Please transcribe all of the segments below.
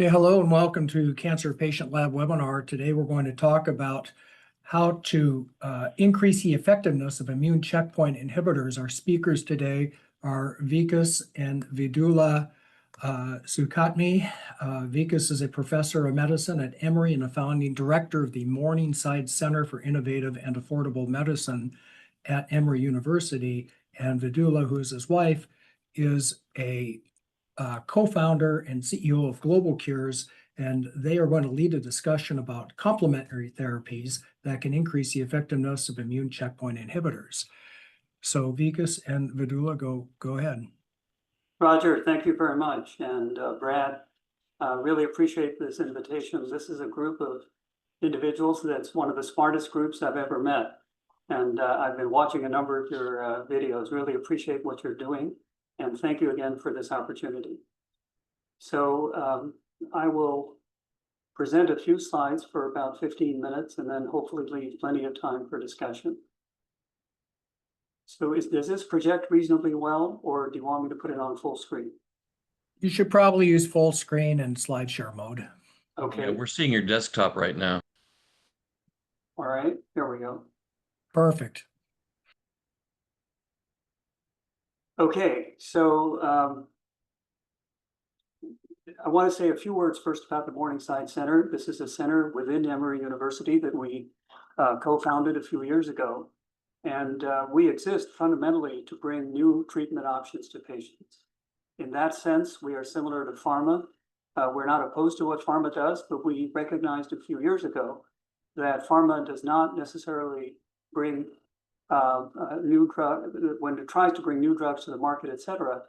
Hey, hello and welcome to Cancer Patient Lab webinar. Today we're going to talk about how to increase the effectiveness of immune checkpoint inhibitors. Our speakers today are Vikas and Vidula Sukhatme. Vikas is a professor of medicine at Emory and a founding director of the Morningside Center for Innovative and Affordable Medicine at Emory University. And Vidula, who is his wife, is a co-founder and CEO of Global Cures, and they are going to lead a discussion about complementary therapies that can increase the effectiveness of immune checkpoint inhibitors. So Vikas and Vidula, go ahead. Roger, thank you very much. And Brad, really appreciate this invitation. This is a group of individuals that's one of the smartest groups I've ever met. And I've been watching a number of your videos, really appreciate what you're doing. And thank you again for this opportunity. So I will present a few slides for about 15 minutes and then hopefully leave plenty of time for discussion. So does this project reasonably well, or do you want me to put it on full screen? You should probably use full screen and slide share mode. Okay. Yeah, we're seeing your desktop right now. All right, here we go. Perfect. Okay, so I want to say a few words first about the Morningside Center. This is a center within Emory University that we co-founded a few years ago. And we exist fundamentally to bring new treatment options to patients. In that sense, we are similar to pharma. We're not opposed to what pharma does, but we recognized a few years ago that pharma does not necessarily bring new drug, when it tries to bring new drugs to the market, et cetera.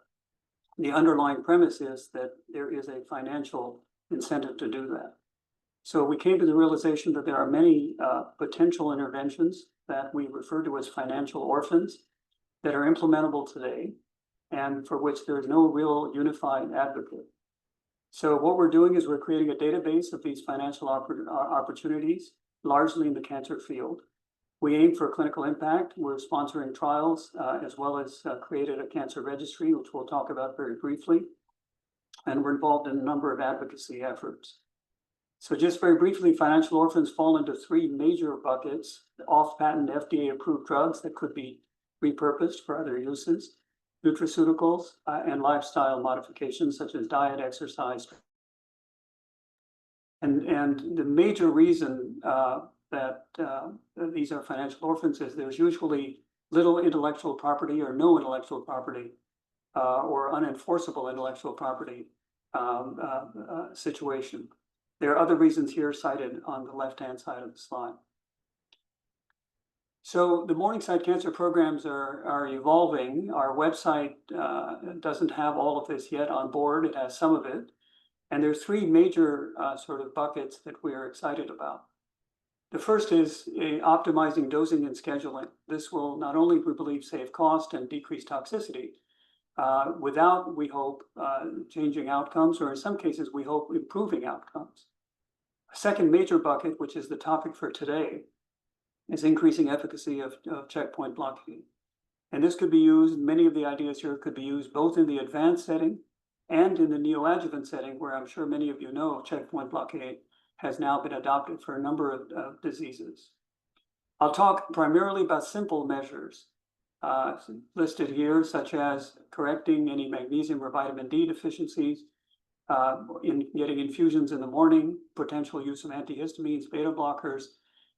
The underlying premise is that there is a financial incentive to do that. So we came to the realization that there are many potential interventions that we refer to as financial orphans that are implementable today and for which there is no real unified advocate. So what we're doing is we're creating a database of these financial opportunities, largely in the cancer field. We aim for clinical impact. We're sponsoring trials as well as created a cancer registry, which we'll talk about very briefly. And we're involved in a number of advocacy efforts. So just very briefly, financial orphans fall into three major buckets: off-patent FDA-approved drugs that could be repurposed for other uses, nutraceuticals, and lifestyle modifications such as diet, exercise. And the major reason that these are financial orphans is there's usually little intellectual property or no intellectual property or unenforceable intellectual property situation. There are other reasons here cited on the left-hand side of the slide. So the Morningside Cancer programs are evolving. Our website doesn't have all of this yet on board. It has some of it. And there's three major sort of buckets that we are excited about. The first is optimizing dosing and scheduling. This will not only, we believe, save cost and decrease toxicity without, we hope, changing outcomes, or in some cases, we hope, improving outcomes. A second major bucket, which is the topic for today, is increasing efficacy of checkpoint blockade. And this could be used, many of the ideas here could be used both in the advanced setting and in the neoadjuvant setting, where I'm sure many of you know checkpoint blockade has now been adopted for a number of diseases. I'll talk primarily about simple measures listed here, such as correcting any magnesium or vitamin D deficiencies, in getting infusions in the morning, potential use of antihistamines, beta blockers,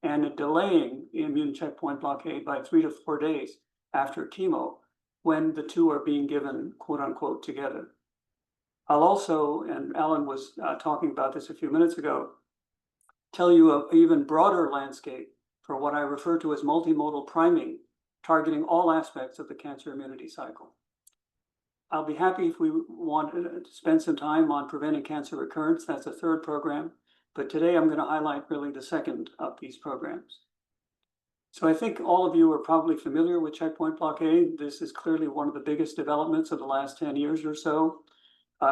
and delaying immune checkpoint blockade by 3 to 4 days after chemo when the two are being given, quote unquote, together. I'll also, and Alan was talking about this a few minutes ago, tell you an even broader landscape for what I refer to as multimodal priming, targeting all aspects of the cancer immunity cycle. I'll be happy if we want to spend some time on preventing cancer recurrence. That's a third program. But today I'm going to highlight really the second of these programs. So I think all of you are probably familiar with checkpoint blockade. This is clearly one of the biggest developments of the last 10 years or so.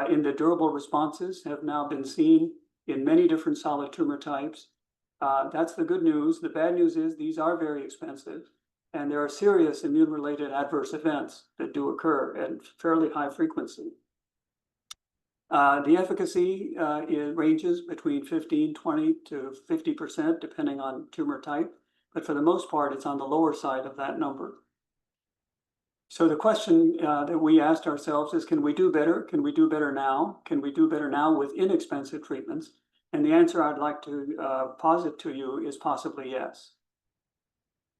In the durable responses have now been seen in many different solid tumor types. That's the good news. The bad news is these are very expensive, and there are serious immune-related adverse events that do occur at fairly high frequency. The efficacy it ranges between 15, 20 to 50%, depending on tumor type. But for the most part, it's on the lower side of that number. So the question that we asked ourselves is, can we do better? Can we do better now? Can we do better now with inexpensive treatments? And the answer I'd like to posit to you is possibly yes.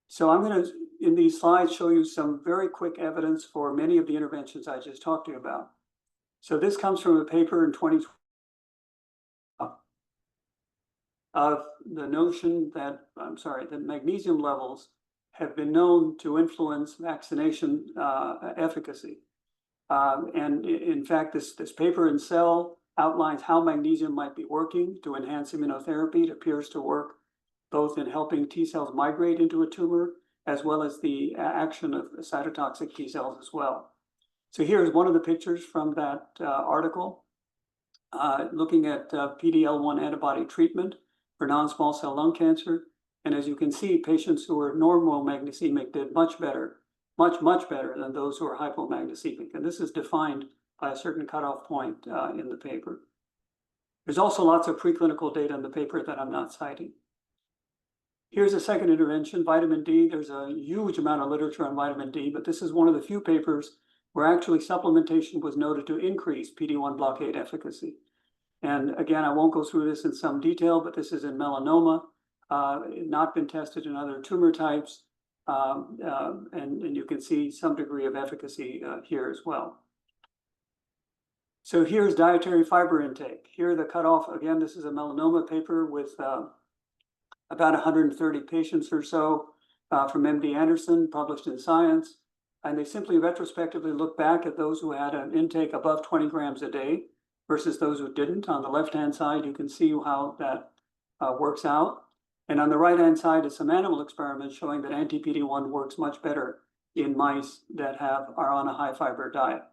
So I'm going to, in these slides, show you some very quick evidence for many of the interventions I just talked to you about. So this comes from a paper in 2020 of the notion that, that magnesium levels have been known to influence vaccination efficacy. And in fact, this paper in Cell outlines how magnesium might be working to enhance immunotherapy. It appears to work both in helping T cells migrate into a tumor, as well as the action of cytotoxic T cells as well. So here's one of the pictures from that article, looking at PD-L1 antibody treatment for non-small cell lung cancer. And as you can see, patients who were normal magnesiemic did much better, much better than those who are hypomagnesemic. And this is defined by a certain cutoff point in the paper. There's also lots of preclinical data in the paper that I'm not citing. Here's a second intervention, vitamin D. There's a huge amount of literature on vitamin D, but this is one of the few papers where actually supplementation was noted to increase PD-1 blockade efficacy. And again, I won't go through this in some detail, but this is in melanoma, not been tested in other tumor types, and you can see some degree of efficacy here as well. So here's dietary fiber intake. Here the cutoff, again, this is a melanoma paper with about 130 patients or so from MD Anderson, published in Science. And they simply retrospectively look back at those who had an intake above 20 grams a day versus those who didn't. On the left-hand side, you can see how that works out. And on the right-hand side is some animal experiments showing that anti-PD-1 works much better in mice that are on a high-fiber diet.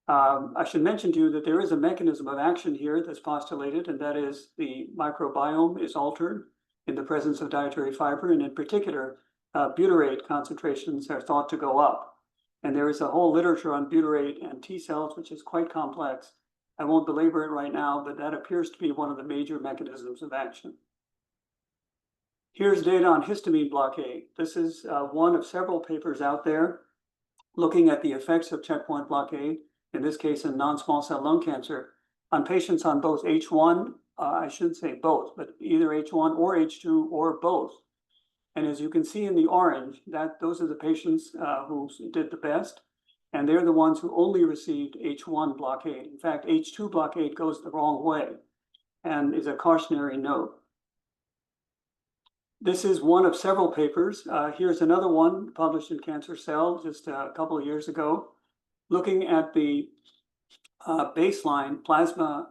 I should mention to you that there is a mechanism of action here that's postulated, and that is the microbiome is altered in the presence of dietary fiber, and in particular, butyrate concentrations are thought to go up. And there is a whole literature on butyrate and T cells, which is quite complex. I won't belabor it right now, but that appears to be one of the major mechanisms of action. Here's data on histamine blockade. This is one of several papers out there looking at the effects of checkpoint blockade, in this case in non-small cell lung cancer, on patients on both H1, I shouldn't say both, but either H1 or H2 or both. And as you can see in the orange, those are the patients who did the best, and they're the ones who only received H1 blockade. In fact, H2 blockade goes the wrong way and is a cautionary note. This is one of several papers. Here's another one published in Cancer Cell just a couple of years ago, looking at the baseline plasma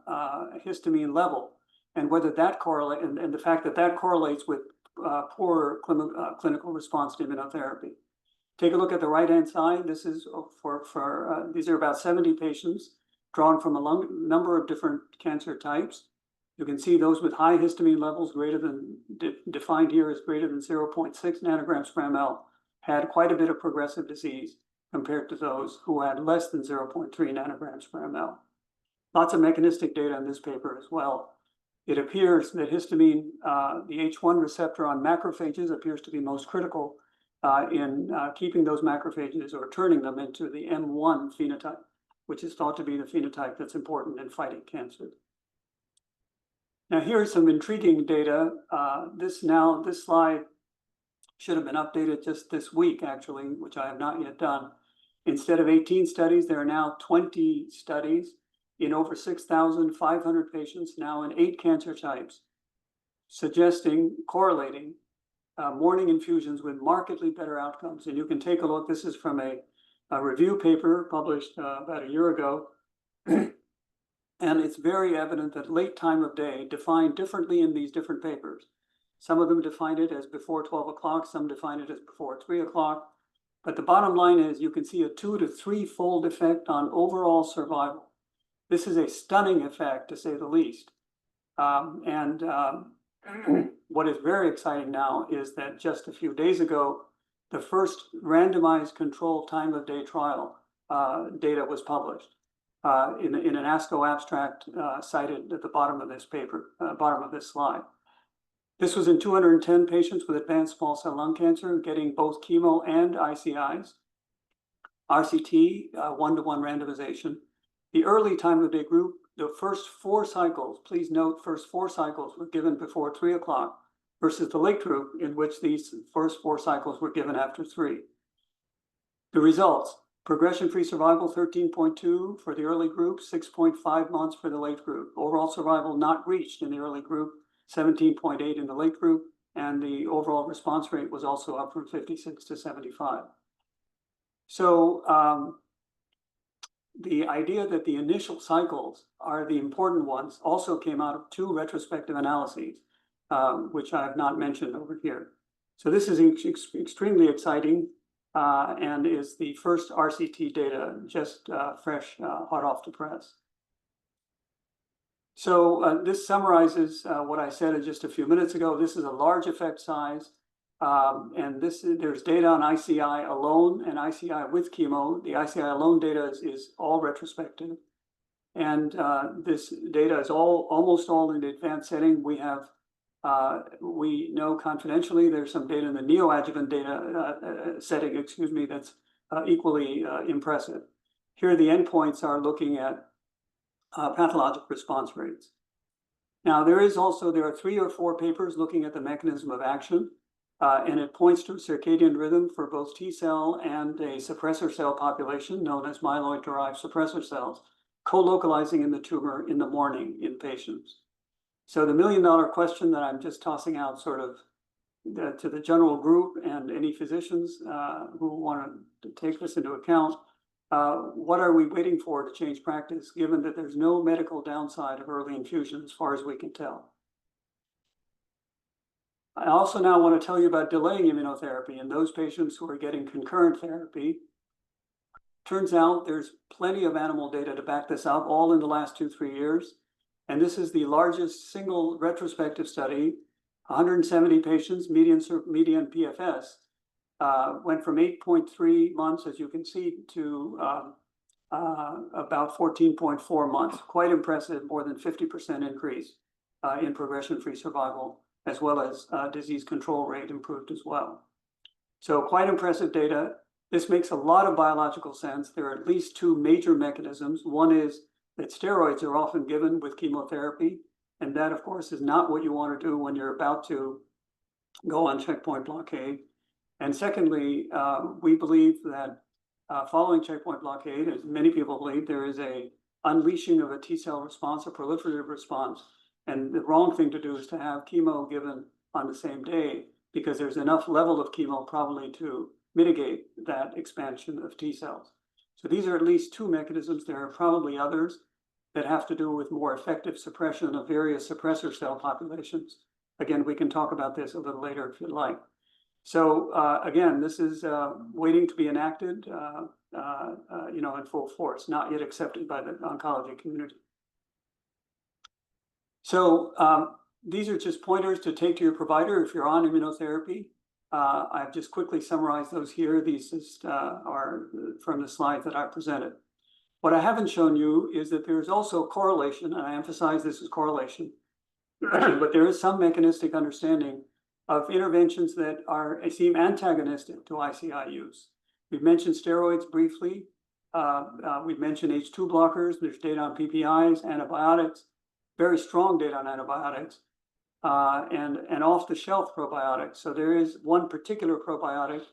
histamine level and whether that correlates, and the fact that that correlates with poor clinical response to immunotherapy. Take a look at the right-hand side. This is these are about 70 patients drawn from a number of different cancer types. You can see those with high histamine levels greater than, defined here as greater than 0.6 nanograms per ml, had quite a bit of progressive disease compared to those who had less than 0.3 nanograms per ml. Lots of mechanistic data in this paper as well. It appears that histamine, the H1 receptor on macrophages, appears to be most critical in keeping those macrophages or turning them into the M1 phenotype, which is thought to be the phenotype that's important in fighting cancer. Now, here's some intriguing data. This slide should have been updated just this week, actually, which I have not yet done. Instead of 18 studies, there are now 20 studies in over 6,500 patients now in 8 cancer types, correlating morning infusions with markedly better outcomes. And you can take a look. This is from a review paper published about a year ago. And it's very evident that late time of day defined differently in these different papers. Some of them define it as before 12 o'clock, some define it as before 3 o'clock. But the bottom line is you can see a 2 to 3-fold effect on overall survival. This is a stunning effect, to say the least. What is very exciting now is that just a few days ago, the first randomized controlled time of day trial data was published. in an ASCO abstract cited at the bottom of this paper, bottom of this slide. This was in 210 patients with advanced small cell lung cancer getting both chemo and ICIs. RCT, 1-to-1 randomization. The early time of day group, the first 4 cycles, please note, first 4 cycles were given before 3 o'clock versus the late group in which these first 4 cycles were given after 3. The results, progression-free survival 13.2 for the early group, 6.5 months for the late group. Overall survival not reached in the early group, 17.8 in the late group, and the overall response rate was also up from 56 to 75. So the idea that the initial cycles are the important ones also came out of 2 retrospective analyses, which I have not mentioned over here. So this is extremely exciting and is the first RCT data, just fresh, hot off the press. So this summarizes what I said just a few minutes ago. This is a large effect size. And there's data on ICI alone and ICI with chemo. The ICI alone data is all retrospective. And this data is almost all in the advanced setting. We know confidentially there's some data in the neoadjuvant data setting, that's equally impressive. Here the endpoints are looking at pathologic response rates. Now there are 3 or 4 papers looking at the mechanism of action. And it points to a circadian rhythm for both T cell and a suppressor cell population known as myeloid-derived suppressor cells, co-localizing in the tumor in the morning in patients. So the million-dollar question that I'm just tossing out sort of to the general group and any physicians who want to take this into account, what are we waiting for to change practice, given that there's no medical downside of early infusion as far as we can tell? I also now want to tell you about delaying immunotherapy in those patients who are getting concurrent therapy. Turns out there's plenty of animal data to back this up, all in the last 2-3 years. And this is the largest single retrospective study, 170 patients, median PFS, went from 8.3 months, as you can see, to about 14.4 months. Quite impressive, more than 50% increase in progression-free survival, as well as disease control rate improved as well. So quite impressive data. This makes a lot of biological sense. There are at least 2 major mechanisms. One is that steroids are often given with chemotherapy, and that, of course, is not what you want to do when you're about to go on checkpoint blockade. And secondly, we believe that following checkpoint blockade, as many people believe, there is a unleashing of a T cell response, a proliferative response. And the wrong thing to do is to have chemo given on the same day, because there's enough level of chemo probably to mitigate that expansion of T cells. So these are at least 2 mechanisms. There are probably others that have to do with more effective suppression of various suppressor cell populations. Again, we can talk about this a little later if you'd like. So again, this is waiting to be enacted, in full force, not yet accepted by the oncology community. So these are just pointers to take to your provider if you're on immunotherapy. I've just quickly summarized those here. These are from the slides that I presented. What I haven't shown you is that there's also correlation, and I emphasize this is correlation, but there is some mechanistic understanding of interventions that seem antagonistic to ICI use. We've mentioned steroids briefly. We've mentioned H2 blockers. There's data on PPIs, antibiotics, very strong data on antibiotics, and off-the-shelf probiotics. So there is one particular probiotic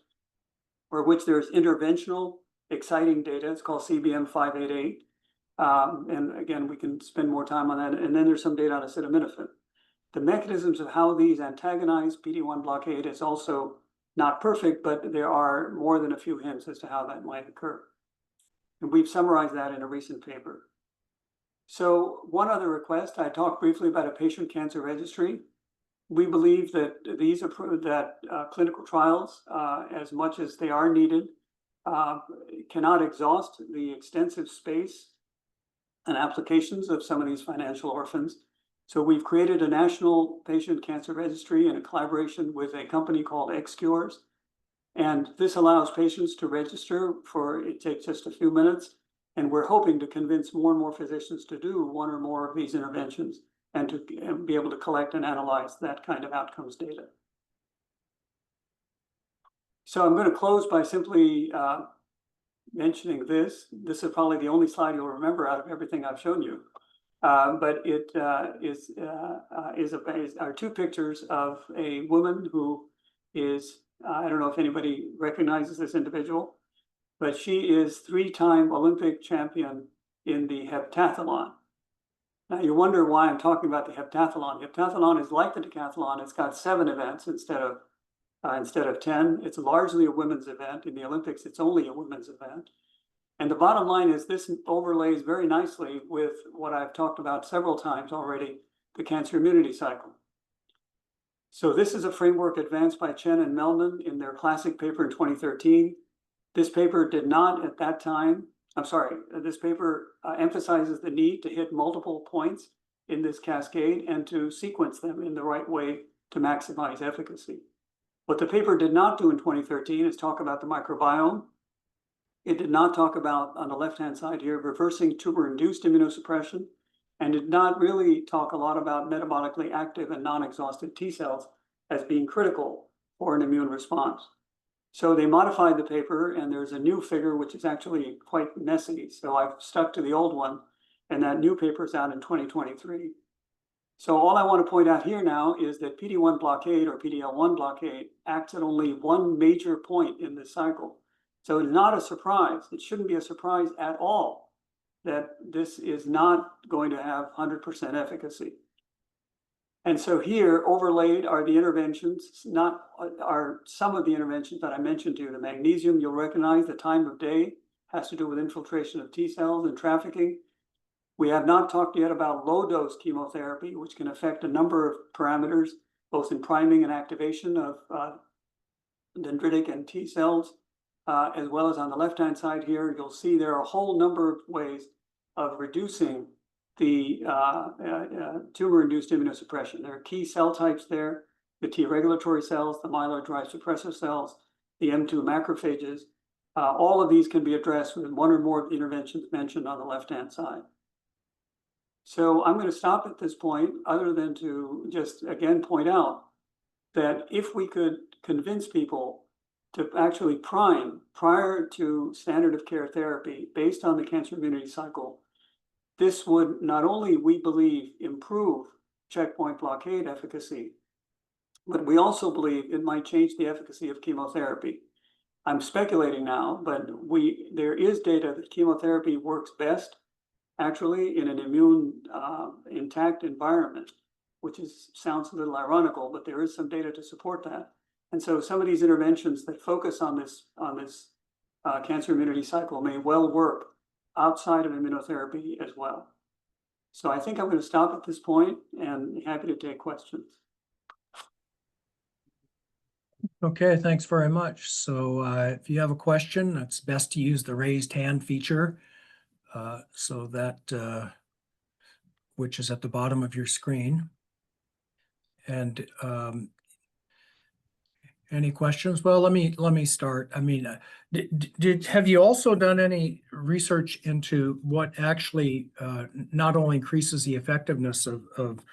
for which there's interventional exciting data. It's called CBM 588. And again, we can spend more time on that. And then there's some data on acetaminophen. The mechanisms of how these antagonize PD-1 blockade is also not perfect, but there are more than a few hints as to how that might occur. And we've summarized that in a recent paper. So one other request, I talked briefly about a patient cancer registry. We believe that these clinical trials, as much as they are needed, cannot exhaust the extensive space and applications of some of these financial orphans. So we've created a national patient cancer registry in a collaboration with a company called XCures. And this allows patients to register it takes just a few minutes. And we're hoping to convince more and more physicians to do one or more of these interventions and to be able to collect and analyze that kind of outcomes data. So I'm going to close by simply mentioning this. This is probably the only slide you'll remember out of everything I've shown you. But it are two pictures of a woman who is, I don't know if anybody recognizes this individual, but she is 3-time Olympic champion in the heptathlon. Now you wonder why I'm talking about the heptathlon. Heptathlon is like the decathlon. It's got 7 events instead of 10. It's largely a women's event. In the Olympics, it's only a women's event. And the bottom line is this overlays very nicely with what I've talked about several times already, the cancer immunity cycle. So this is a framework advanced by Chen and Melman in their classic paper in 2013. This paper did not at that time, this paper emphasizes the need to hit multiple points in this cascade and to sequence them in the right way to maximize efficacy. What the paper did not do in 2013 is talk about the microbiome. It did not talk about, on the left-hand side here, reversing tumor-induced immunosuppression, and did not really talk a lot about metabolically active and non-exhausted T cells as being critical for an immune response. So they modified the paper, and there's a new figure which is actually quite messy. So I've stuck to the old one, and that new paper is out in 2023. So all I want to point out here now is that PD-1 blockade or PD-L1 blockade acts at only one major point in this cycle. So it's not a surprise. It shouldn't be a surprise at all that this is not going to have 100% efficacy. And so here overlaid are the interventions, are some of the interventions that I mentioned to you. The magnesium, you'll recognize the time of day has to do with infiltration of T cells and trafficking. We have not talked yet about low-dose chemotherapy, which can affect a number of parameters, both in priming and activation of dendritic and T cells, as well as on the left-hand side here, you'll see there are a whole number of ways of reducing the tumor-induced immunosuppression. There are key cell types there, the T regulatory cells, the myeloid-derived suppressor cells, the M2 macrophages. All of these can be addressed with one or more of the interventions mentioned on the left-hand side. So I'm going to stop at this point, other than to just again point out that if we could convince people to actually prime prior to standard of care therapy based on the cancer immunity cycle, this would not only, we believe, improve checkpoint blockade efficacy, but we also believe it might change the efficacy of chemotherapy. I'm speculating now, but there is data that chemotherapy works best actually in an immune intact environment, which sounds a little ironical, but there is some data to support that. And so some of these interventions that focus on this cancer immunity cycle may well work outside of immunotherapy as well. So I think I'm going to stop at this point and happy to take questions. Okay, thanks very much. So if you have a question, it's best to use the raised hand feature. So that which is at the bottom of your screen. And any questions? Well, let me start. I mean, have you also done any research into what actually not only increases the effectiveness of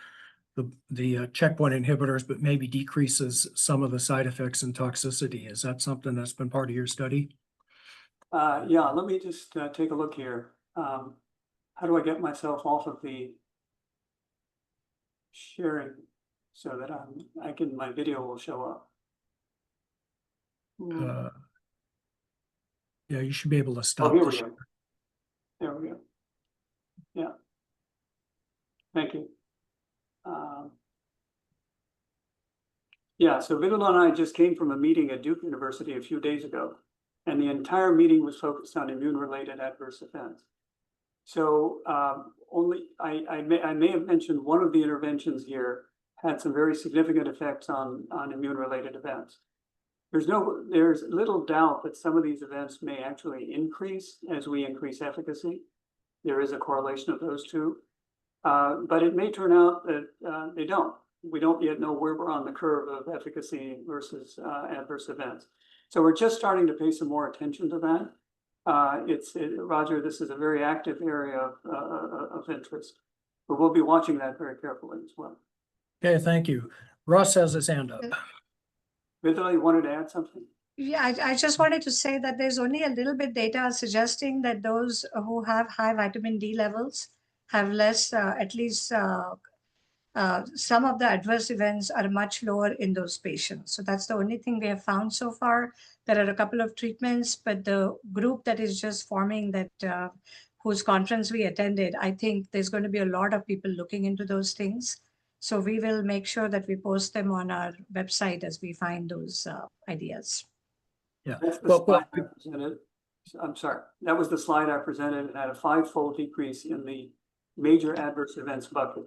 the checkpoint inhibitors, but maybe decreases some of the side effects and toxicity? Is that something that's been part of your study? Yeah, let me just take a look here. How do I get myself off of the sharing so that my video will show up? Yeah, you should be able to stop. Oh, here we go. There we go. Yeah. Thank you. Yeah, so Vidula and I just came from a meeting at Duke University a few days ago, and the entire meeting was focused on immune-related adverse events. So I may have mentioned one of the interventions here had some very significant effects on immune-related events. There's little doubt that some of these events may actually increase as we increase efficacy. There is a correlation of those two, but it may turn out that they don't. We don't yet know where we're on the curve of efficacy versus adverse events. So we're just starting to pay some more attention to that. Roger, this is a very active area of interest. But we'll be watching that very carefully as well. Okay, thank you. Russ has his hand up. Vidula, you wanted to add something? Yeah, I just wanted to say that there's only a little bit data suggesting that those who have high vitamin D levels have less, at least some of the adverse events are much lower in those patients. So that's the only thing we have found so far. There are a couple of treatments, but the group that is just forming that, whose conference we attended, I think there's going to be a lot of people looking into those things. So we will make sure that we post them on our website as we find those ideas. Yeah. That's the Well, slide I presented. I'm sorry. That was the slide I presented. It had a 5-fold decrease in the major adverse events bucket.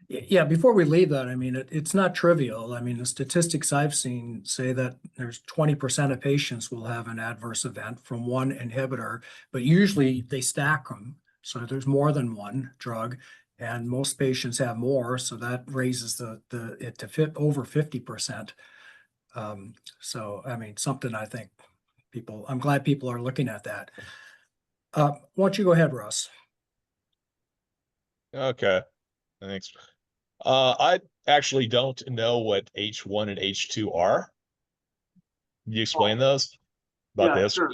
yeah, before we leave that, I mean, it's not trivial. I mean, the statistics I've seen say that there's 20% of patients will have an adverse event from one inhibitor, but usually they stack them. So there's more than one drug, and most patients have more. So that raises it to fit over 50%. So, I mean, something I think I'm glad people are looking at that. Why don't you go ahead, Russ? Okay, thanks. I actually don't know what H1 and H2 are. Can you explain those? About Yeah, this? sure.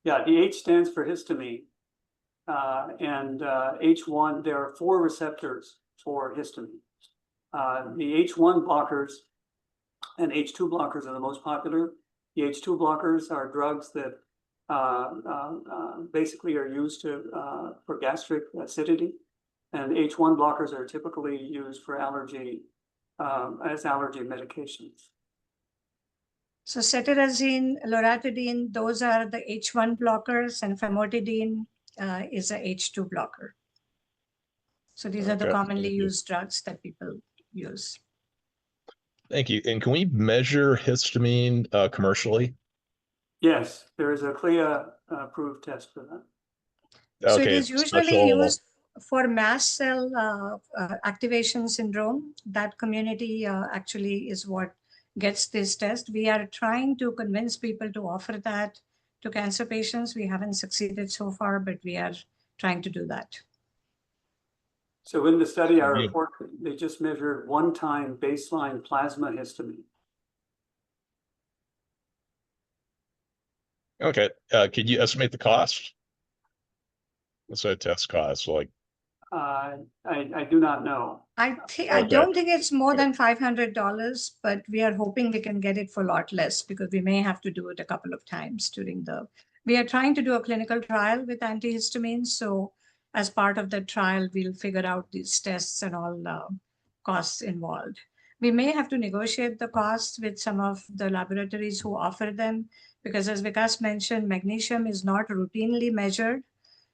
Yeah, the H stands for histamine. And H1, there are 4 receptors for histamine. The H1 blockers and H2 blockers are the most popular. The H2 blockers are drugs that basically are used for gastric acidity. And H1 blockers are typically used for allergy, as allergy medications. So cetirizine, loratadine, those are the H1 blockers, and famotidine is a H2 blocker. So these are the Okay, commonly thank you. used drugs that people use. Thank you. And can we measure histamine commercially? Yes, there is a CLIA approved test for that. So it Okay, is usually special. used for mast cell activation syndrome. That community actually is what gets this test. We are trying to convince people to offer that to cancer patients. We haven't succeeded so far, but we are trying to do that. So in the study, I Yeah. report they just measured one-time baseline plasma histamine. Okay, could you estimate the cost? What's that test cost? Like, I do not know. I Okay. don't think it's more than $500, but we are hoping we can get it for a lot less because we may have to do it a couple of times we are trying to do a clinical trial with antihistamines. So as part of the trial, we'll figure out these tests and all costs involved. We may have to negotiate the costs with some of the laboratories who offer them, because as Vikas mentioned, magnesium is not routinely measured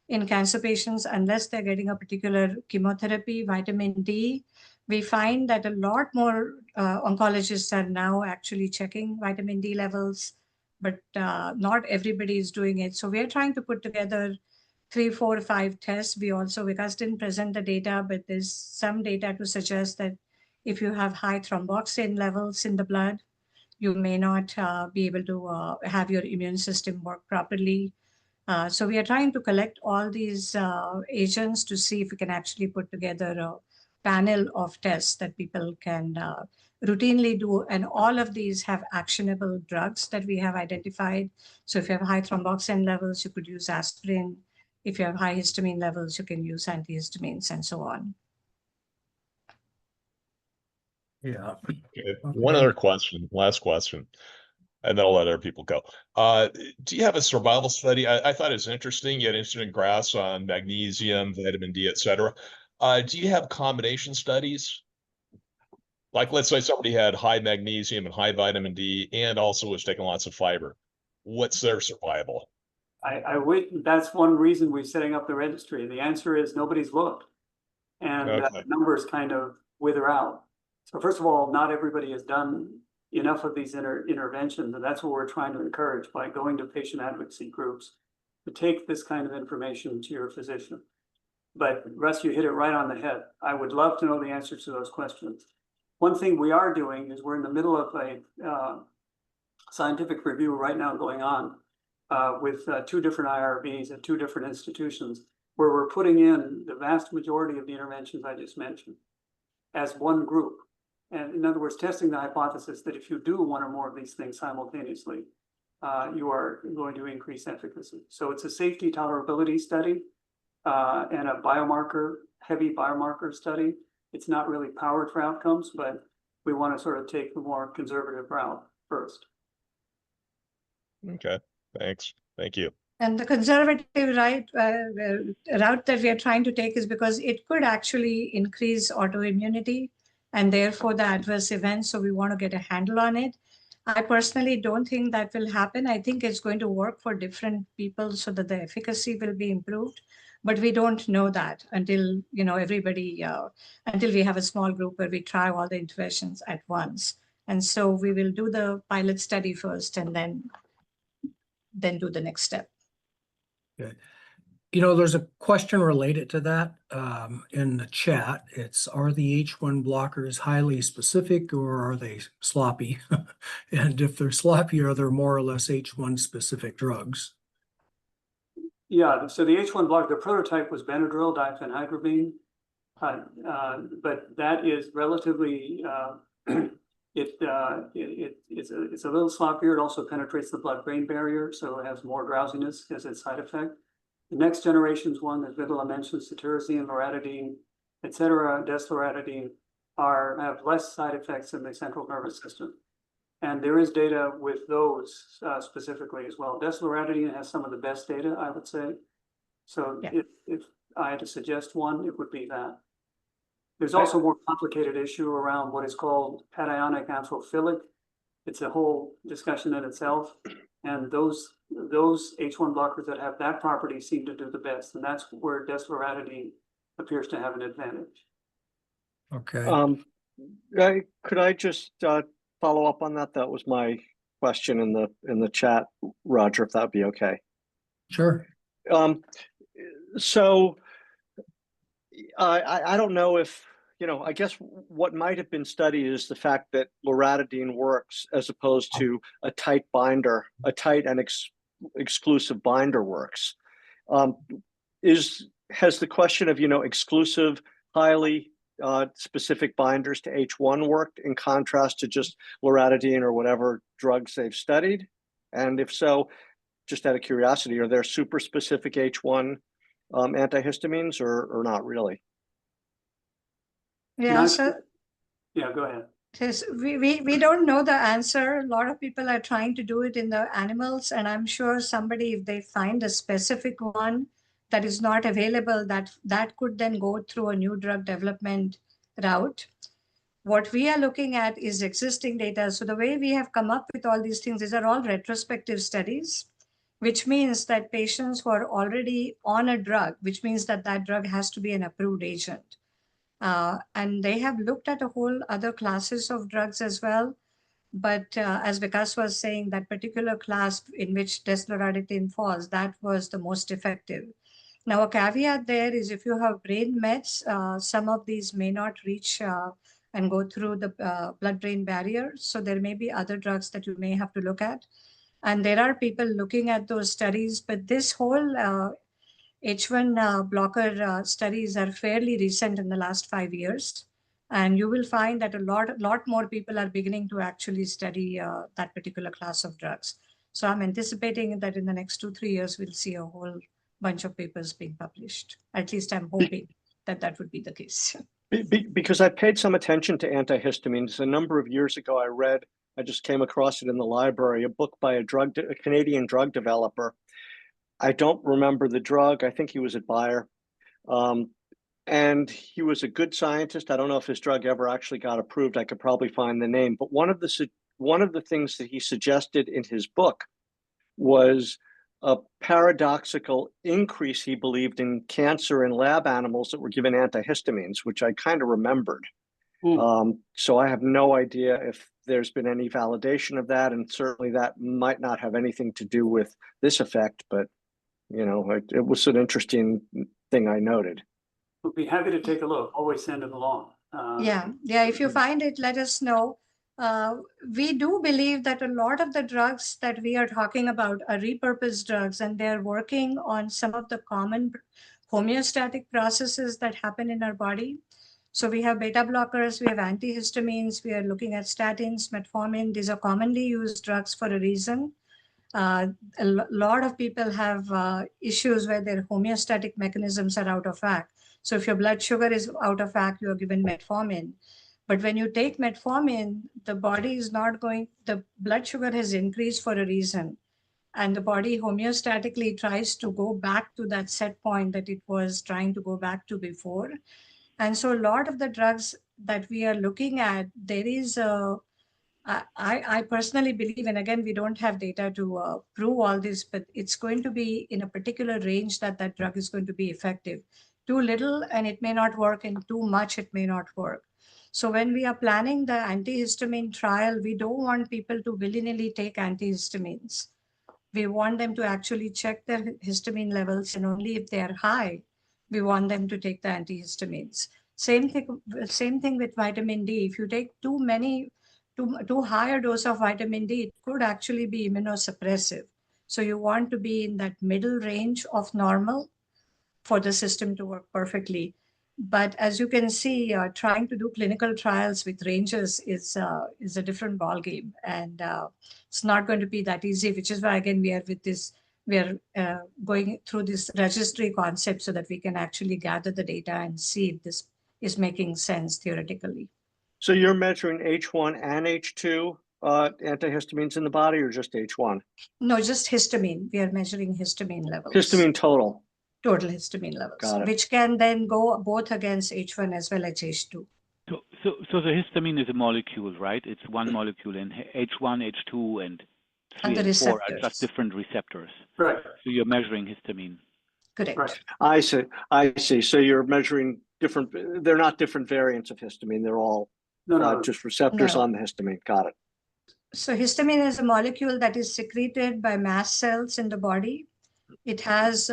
in cancer patients unless they're getting a particular chemotherapy. Vitamin D, we find that a lot more oncologists are now actually checking vitamin D levels, but not everybody is doing it. So we're trying to put together 3, 4, 5 tests. Vikas didn't present the data, but there's some data to suggest that if you have high thromboxane levels in the blood, you may not be able to have your immune system work properly. So we are trying to collect all these agents to see if we can actually put together a panel of tests that people can routinely do. And all of these have actionable drugs that we have identified. So if you have high thromboxane levels, you could use aspirin. If you have high histamine levels, you can use antihistamines and so on. Yeah. okay. One other question, last question, and then I'll let other people go. Do you have a survival study? I thought it was interesting. You had interesting graphs on magnesium, vitamin D, et cetera. Do you have combination studies? Like, let's say somebody had high magnesium and high vitamin D and also was taking lots of fiber. What's their survival? That's one reason we're setting up the registry. The answer is nobody's looked, and Okay. numbers kind of wither out. So first of all, not everybody has done enough of these interventions, and that's what we're trying to encourage by going to patient advocacy groups to take this kind of information to your physician. But Russ, you hit it right on the head. I would love to know the answers to those questions. One thing we are doing is we're in the middle of a scientific review right now going on with 2 different IRBs at 2 different institutions, where we're putting in the vast majority of the interventions I just mentioned as one group. And in other words, testing the hypothesis that if you do one or more of these things simultaneously, you are going to increase efficacy. So it's a safety tolerability study and a heavy biomarker study. It's not really powered for outcomes, but we want to sort of take the more conservative route first. Okay, thanks. Thank you. And the conservative route that we are trying to take is because it could actually increase autoimmunity and therefore the adverse events. So we want to get a handle on it. I personally don't think that will happen. I think it's going to work for different people so that the efficacy will be improved. But we don't know that until, everybody, until we have a small group where we try all the interventions at once. And so we will do the pilot study first and then do the next step. Okay. There's a question related to that in the chat. It's, are the H1 blockers highly specific or are they sloppy? And if they're sloppy, are there more or less H1 specific drugs? Yeah, so the H1 blocker, the prototype was Benadryl, diphenhydramine, but that is relatively, it's a little sloppier. It also penetrates the blood-brain barrier, so it has more drowsiness as its side effect. The next generation's one that Vidula mentioned, cetirizine, loratadine, et cetera, desloratadine, have less side effects in the central nervous system. And there is data with those specifically as well. Desloratadine has some of the best data, I would say. So yeah. If I had to suggest one, it would be that. There's also a more complicated issue around what is called cationic amphiphilic. It's a whole discussion in itself. And those H1 blockers that have that property seem to do the best. And that's where desloratadine appears to have an advantage. Okay. Could I just follow up on that? That was my question in the chat, Roger, if that'd be okay. Sure. So I don't know if, I guess what might have been studied is the fact that loratadine works as opposed to a tight binder, a tight and exclusive binder works. Has the question of, exclusive, highly specific binders to H1 worked in contrast to just loratadine or whatever drugs they've studied? And if so, just out of curiosity, are there super specific H1 antihistamines or not really? Yeah, so yeah, go ahead. Yes, we don't know the answer. A lot of people are trying to do it in the animals, and I'm sure somebody, if they find a specific one that is not available, that could then go through a new drug development route. What we are looking at is existing data. So the way we have come up with all these things, these are all retrospective studies, which means that patients who are already on a drug, which means that that drug has to be an approved agent. And they have looked at a whole other classes of drugs as well. But as Vikas was saying, that particular class in which desloratadine falls, that was the most effective. Now, a caveat there is if you have brain mets, some of these may not reach and go through the blood-brain barrier. So there may be other drugs that you may have to look at. And there are people looking at those studies, but this whole H1 blocker studies are fairly recent in the last 5 years. And you will find that a lot more people are beginning to actually study that particular class of drugs. So I'm anticipating that in the next 2-3 years, we'll see a whole bunch of papers being published. At least I'm hoping that would be the case. Because I paid some attention to antihistamines. A number of years ago, I just came across it in the library, a book by a Canadian drug developer. I don't remember the drug. I think he was at Bayer. And he was a good scientist. I don't know if his drug ever actually got approved. I could probably find the name. But one of the things that he suggested in his book was a paradoxical increase, he believed, in cancer in lab animals that were given antihistamines, which I kind of remembered. So I have no idea if there's been any validation of that. And certainly that might not have anything to do with this effect. But it was an interesting thing I noted. We'll be happy to take a look. Always send it along. Yeah. If you find it, let us know. We do believe that a lot of the drugs that we are talking about are repurposed drugs, and they're working on some of the common homeostatic processes that happen in our body. So we have beta blockers, we have antihistamines, we are looking at statins, metformin. These are commonly used drugs for a reason. A lot of people have issues where their homeostatic mechanisms are out of whack. So if your blood sugar is out of whack, you are given metformin. But when you take metformin, the body is not going, the blood sugar has increased for a reason. And the body homeostatically tries to go back to that set point that it was trying to go back to before. And so a lot of the drugs that we are looking at, there is I personally believe, and again, we don't have data to prove all this, but it's going to be in a particular range that that drug is going to be effective. Too little and it may not work, and too much it may not work. So when we are planning the antihistamine trial, we don't want people to willy-nilly take antihistamines. We want them to actually check their histamine levels, and only if they are high, we want them to take the antihistamines. Same thing with vitamin D. If you take too high a dose of vitamin D, it could actually be immunosuppressive. So you want to be in that middle range of normal for the system to work perfectly. But as you can see, trying to do clinical trials with ranges is a different ballgame, and it's not going to be that easy. Which is why, again, we are going through this registry concept so that we can actually gather the data and see if this is making sense theoretically. So you're measuring H1 and H2 antihistamines in the body, or just H1? No, just histamine. We are measuring histamine levels. Histamine total. Total histamine levels, Got it. which can then go both against H1 as well as H2. So the histamine is a molecule, right? It's one molecule, and H1, H2, and 3 And the and 4 are receptors. just different receptors. Right. So you're measuring histamine. Correct. Right. I see. So you're measuring different, they're not different variants of histamine. They're all No. just receptors No. on the histamine. Got it. So histamine is a molecule that is secreted by mast cells in the body. It has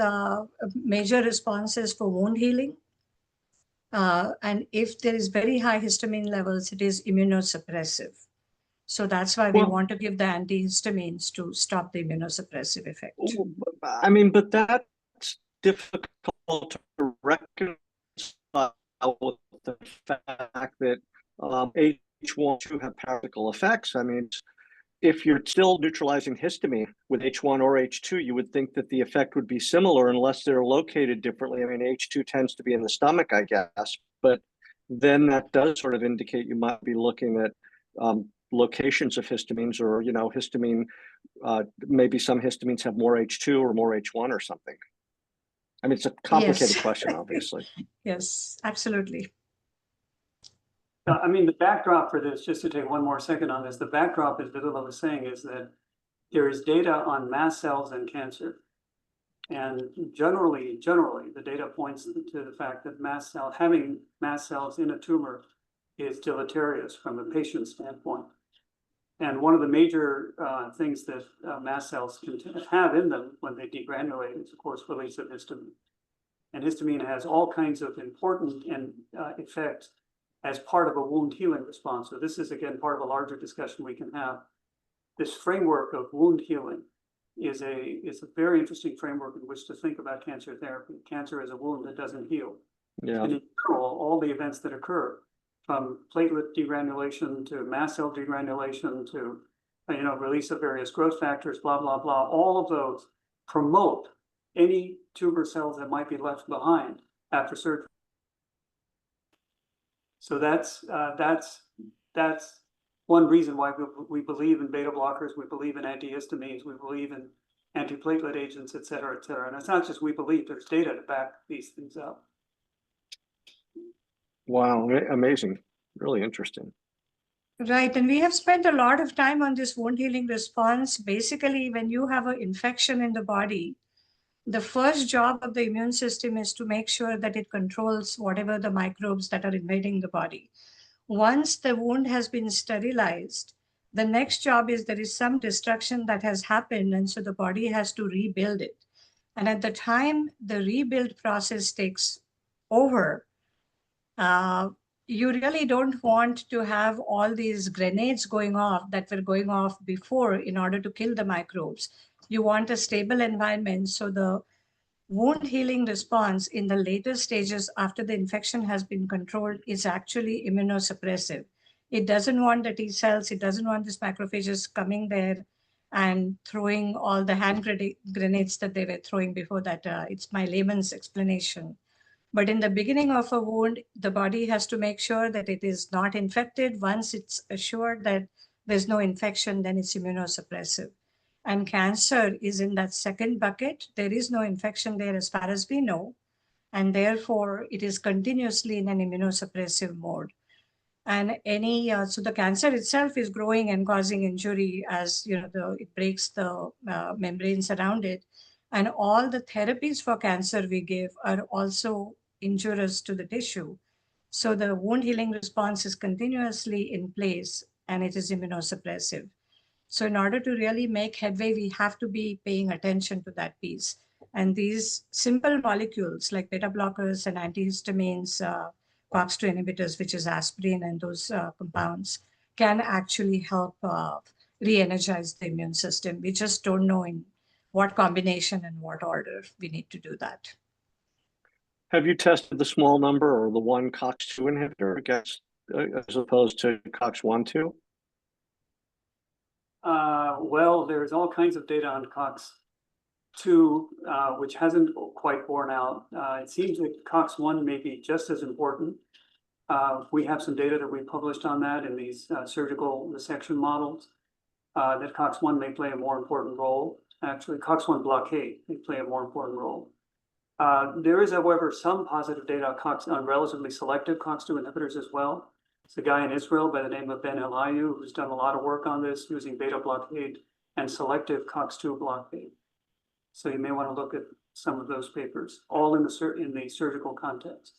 major responses for wound healing. And if there is very high histamine levels, it is immunosuppressive. So that's why we want to give the antihistamines to stop the immunosuppressive effect. I mean, but that's difficult to reconcile with the fact that H1 have particle effects. I mean, if you're still neutralizing histamine with H1 or H2, you would think that the effect would be similar unless they're located differently. I mean, H2 tends to be in the stomach, I guess, but then that does sort of indicate you might be looking at locations of histamines, or, histamine, maybe some histamines have more H2 or more H1 or something. I mean, it's a complicated Yes. question, obviously. Yes, absolutely. I mean, the backdrop for this, just to take one more second on this, the backdrop, as Vidula was saying, is that there is data on mast cells and cancer. And generally, the data points to the fact that having mast cells in a tumor is deleterious from a patient standpoint. And one of the major things that mast cells can have in them when they degranulate is, of course, release of histamine. And histamine has all kinds of important effects as part of a wound healing response. So this is, again, part of a larger discussion we can have. This framework of wound healing is a very interesting framework in which to think about cancer therapy. Cancer is a wound that doesn't heal. Yeah. And in general, all the events that occur, from platelet degranulation to mast cell degranulation to release of various growth factors, blah, blah, blah, all of those promote any tumor cells that might be left behind after surgery. So that's one reason why we believe in beta blockers, we believe in antihistamines, we believe in antiplatelet agents, et cetera, et cetera. And it's not just we believe, there's data to back these things up. Wow, amazing. Really interesting. Right, and we have spent a lot of time on this wound healing response. Basically, when you have an infection in the body, the first job of the immune system is to make sure that it controls whatever the microbes that are invading the body. Once the wound has been sterilized, the next job is there is some destruction that has happened, and so the body has to rebuild it. And at the time the rebuild process takes over, you really don't want to have all these grenades going off that were going off before in order to kill the microbes. You want a stable environment so the wound healing response in the later stages after the infection has been controlled is actually immunosuppressive. It doesn't want the T cells, it doesn't want these macrophages coming there and throwing all the hand grenades that they were throwing before that. It's my layman's explanation. But in the beginning of a wound, the body has to make sure that it is not infected. Once it's assured that there's no infection, then it's immunosuppressive. And cancer is in that second bucket. There is no infection there as far as we know. And therefore, it is continuously in an immunosuppressive mode. And so the cancer itself is growing and causing injury as it breaks the membranes around it. And all the therapies for cancer we give are also injurious to the tissue. So the wound healing response is continuously in place and it is immunosuppressive. So in order to really make headway, we have to be paying attention to that piece. And these simple molecules like beta blockers and antihistamines, COX-2 inhibitors, which is aspirin and those compounds, can actually help re-energize the immune system. We just don't know in what combination and what order we need to do that. Have you tested the small number or the one COX-2 inhibitor against, as opposed to COX-1,2? Well, there's all kinds of data on COX-2, which hasn't quite borne out. It seems that COX-1 may be just as important. We have some data that we published on that in these surgical resection models, that COX-1 may play a more important role. Actually, COX-1 blockade may play a more important role. There is, however, some positive data on relatively selective COX-2 inhibitors as well. It's a guy in Israel by the name of Ben Elayu who's done a lot of work on this using beta blockade and selective COX-2 blockade. So you may want to look at some of those papers, all in the surgical context.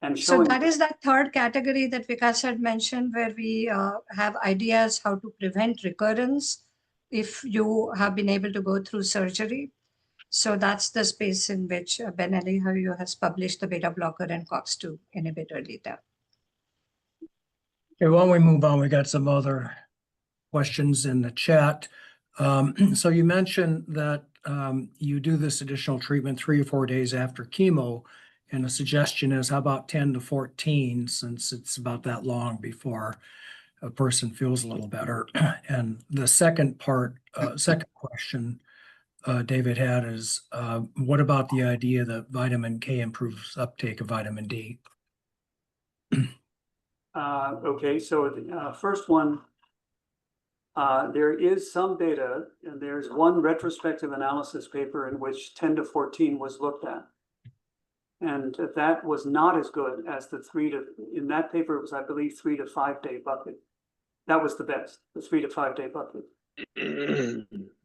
And so that is that third category that Vikas had mentioned, where we have ideas how to prevent recurrence if you have been able to go through surgery. So that's the space in which Ben Elayu has published the beta blocker and COX-2 inhibitor data. Okay, while we move on, we got some other questions in the chat. So you mentioned that you do this additional treatment 3 or 4 days after chemo, and the suggestion is how about 10 to 14, since it's about that long before a person feels a little better. And the second question David had is, what about the idea that vitamin K improves uptake of vitamin D? Okay, so the first one, there is some data, and there's one retrospective analysis paper in which 10 to 14 was looked at. And that was not as good as in that paper, it was, I believe, 3 to 5 day bucket. That was the best, the 3 to 5 day bucket.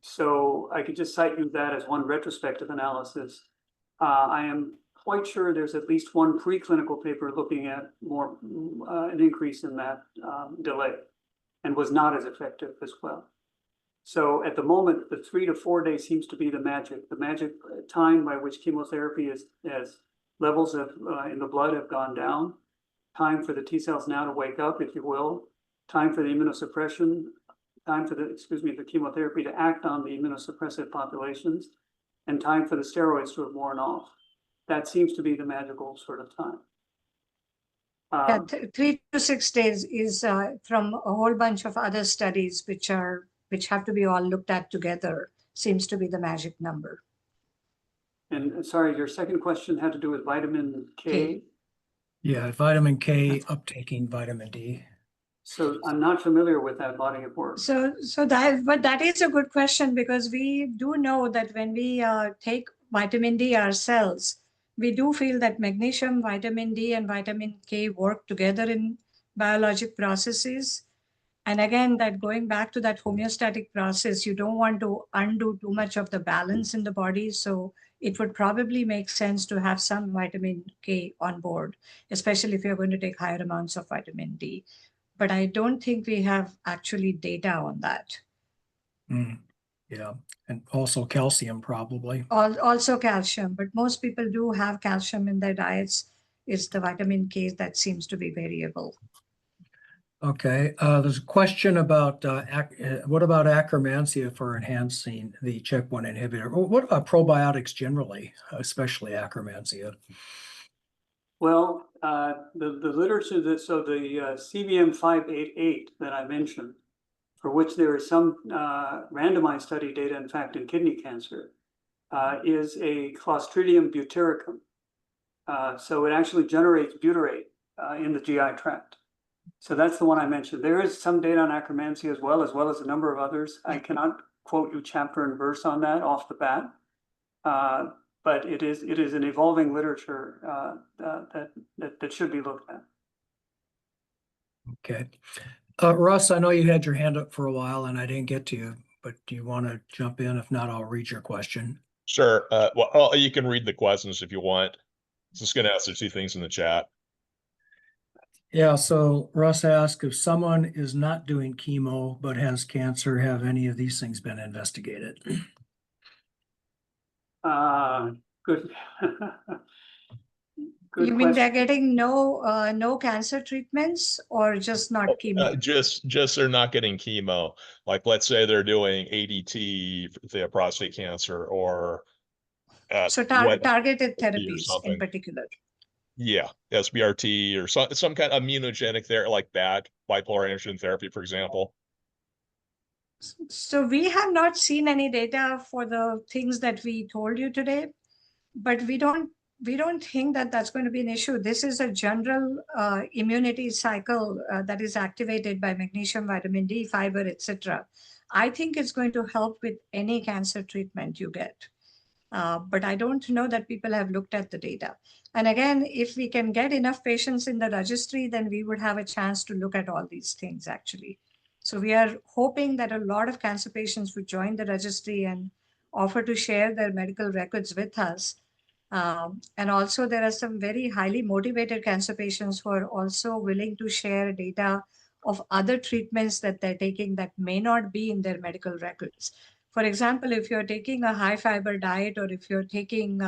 So I could just cite you that as one retrospective analysis. I am quite sure there's at least one preclinical paper looking at more an increase in that delay, and was not as effective as well. So at the moment, the 3 to 4 days seems to be the magic time by which chemotherapy as levels of in the blood have gone down, time for the T cells now to wake up, if you will, time for the immunosuppression, time for the chemotherapy to act on the immunosuppressive populations, and time for the steroids to have worn off. That seems to be the magical sort of time. Yeah, 3 to 6 days is from a whole bunch of other studies which have to be all looked at together, seems to be the magic number. And sorry, your second question had to do with vitamin K. Yeah, vitamin K uptaking vitamin D. So I'm not familiar with that body of work. But that is a good question, because we do know that when we take vitamin D ourselves, we do feel that magnesium, vitamin D, and vitamin K work together in biologic processes. And again, that going back to that homeostatic process, you don't want to undo too much of the balance in the body. So it would probably make sense to have some vitamin K on board, especially if you're going to take higher amounts of vitamin D. But I don't think we have actually data on that. Yeah, and also calcium probably. Also calcium, but most people do have calcium in their diets. is the vitamin K that seems to be variable. Okay, there's a question about what about Akkermansia for enhancing the checkpoint inhibitor? What about probiotics generally, especially Akkermansia? Well, the literature that, so the CVM 588 that I mentioned, for which there is some randomized study data, in fact, in kidney cancer, is a Clostridium butyricum. So it actually generates butyrate in the GI tract. So that's the one I mentioned. There is some data on Akkermansia as well as a number of others. I cannot quote you chapter and verse on that off the bat, but it is an evolving literature that should be looked at. Okay. Russ, I know you had your hand up for a while and I didn't get to you, but do you want to jump in? If not, I'll read your question. Sure. Well, you can read the questions if you want. Just going to ask a few things in the chat. Yeah, so Russ asked if someone is not doing chemo but has cancer, have any of these things been investigated? Good. Good You mean they're question. getting no cancer treatments or just not chemo? Just they're not getting chemo. Like, let's say they're doing ADT for their prostate cancer or So what targeted or therapies in something. particular. Yeah, SBRT or some kind of immunogenic therapy like that, bipolar androgen therapy, for example. So we have not seen any data for the things that we told you today, but we don't think that that's going to be an issue. This is a general immunity cycle that is activated by magnesium, vitamin D, fiber, etc. I think it's going to help with any cancer treatment you get. But I don't know that people have looked at the data. And again, if we can get enough patients in the registry, then we would have a chance to look at all these things actually. So we are hoping that a lot of cancer patients would join the registry and offer to share their medical records with us. And also there are some very highly motivated cancer patients who are also willing to share data of other treatments that they're taking that may not be in their medical records. For example, if you're taking a high fiber diet or if you're taking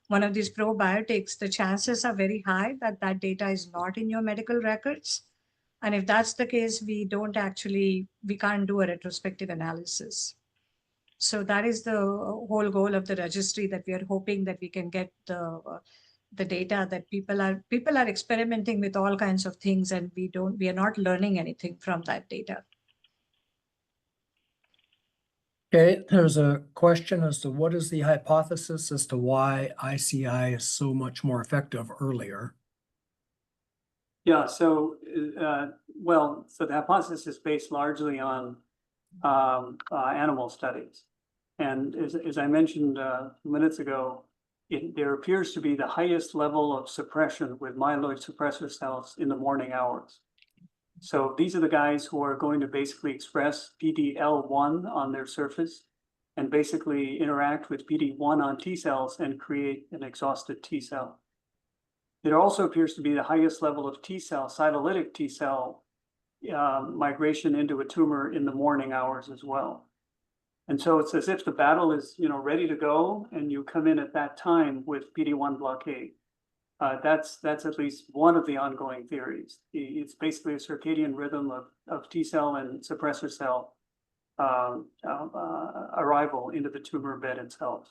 one of these probiotics, the chances are very high that that data is not in your medical records. And if that's the case, we can't do a retrospective analysis. So that is the whole goal of the registry, that we are hoping that we can get the data that people are experimenting with all kinds of things, and we are not learning anything from that data. Okay, there's a question as to what is the hypothesis as to why ICI is so much more effective earlier? Yeah, so well, so the hypothesis is based largely on animal studies. And as I mentioned minutes ago, there appears to be the highest level of suppression with myeloid suppressor cells in the morning hours. So these are the guys who are going to basically express PD-L1 on their surface and basically interact with PD-1 on T cells and create an exhausted T cell. There also appears to be the highest level of T cell, cytolytic T cell migration into a tumor in the morning hours as well. And so it's as if the battle is, ready to go, and you come in at that time with PD-1 blockade. That's at least one of the ongoing theories. It's basically a circadian rhythm of T cell and suppressor cell arrival into the tumor bed itself.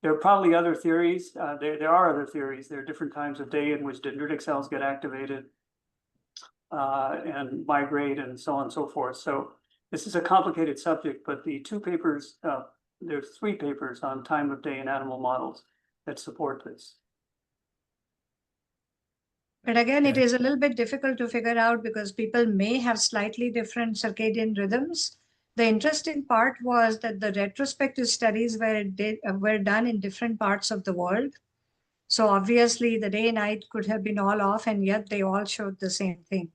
There are probably other theories. There are other theories. There are different times of day in which dendritic cells get activated and migrate and so on and so forth. So this is a complicated subject, but the two papers, there's 3 papers on time of day in animal models that support this. But again, it is a little bit difficult to figure out because people may have slightly different circadian rhythms. The interesting part was that the retrospective studies were done in different parts of the world. So obviously the day and night could have been all off, and yet they all showed the same thing.